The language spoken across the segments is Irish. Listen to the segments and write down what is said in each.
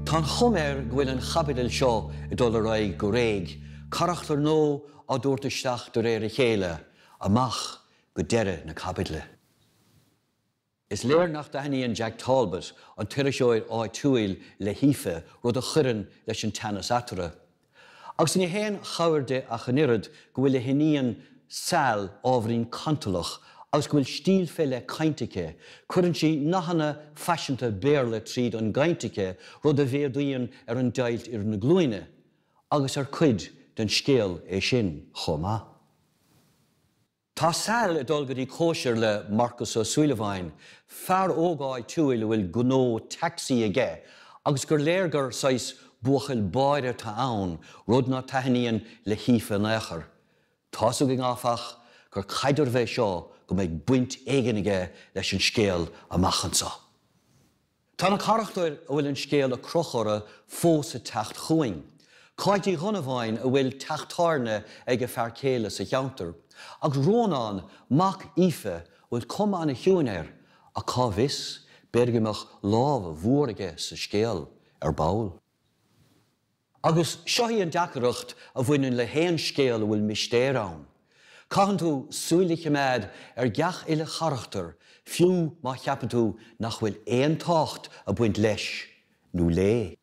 Tá chuméir bhfuil an chabidil seo I dul a raibh go réig, carachtar nó á dúirtaisteach do réir a chéile, amach go deire na cabidle. Is léir nach daithníonn Jack Talbot an tuiriseoir áid túil le hífe rud a chuireann leis an teannas atara. Agus ní héan chairde a chanirad go bhfuil le hiníon sal ábhrín cantalach agus go bhfuil stíl fé le caintice, chuireann si nachhanna fashionanta béarla tríd an gaintice rud a bhéadúíonn an dailt ar na glúine, agus ar cuid den scéal é sin chomá. Tá sal a dul go dtí cóisiir le Marcus ó Suilleabháin, fear ógáid túil bhfuil gnó taxi aige, agus gur léir gur sais buchail báire tá ann, rud na taithníonn le hífe néachar. Tású go ngáfach gur chaidir bheith seo go méid buint éigeanige leis an scéal amachchansa. Tá na carachtair a bhfuil an scéal a crochara fós a techt chuing. Caidí Ghonamháin a bhfuil teachtarne ag a fearcéile sa cheantar, agus rónán mac ife bhfuil cum an a hiúnéir a cábhis bergamach lábh mhuairige sa scéal ar bail. Agus seoí an deacaracht a bhaineann le héan scéal a bhfuil mistéir ann. Caitheann tú súlaithe méid ar gceach ile charachtar, fiú má cheapann tú nach bhfuil éon tácht a buint leis nó lé.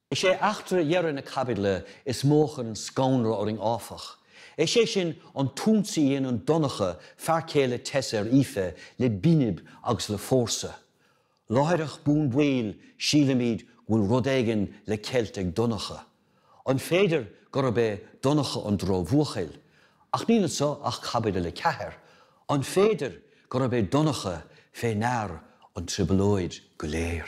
Is sé achtar dhearr na cabidle is móchan scónra oring áfach. É sé sin an túnsaí an donacha fearcéile teisar ife le bínib agus le fórsa. Láthaireach bún bhuail sílamíd bhfuil rud éigean le Celtic donacha. An féidir gur be donacha an dro bhuachail, ach níl sa ach cabide le ceathir. An féidir gur be donacha fé near an tribulóid go léir.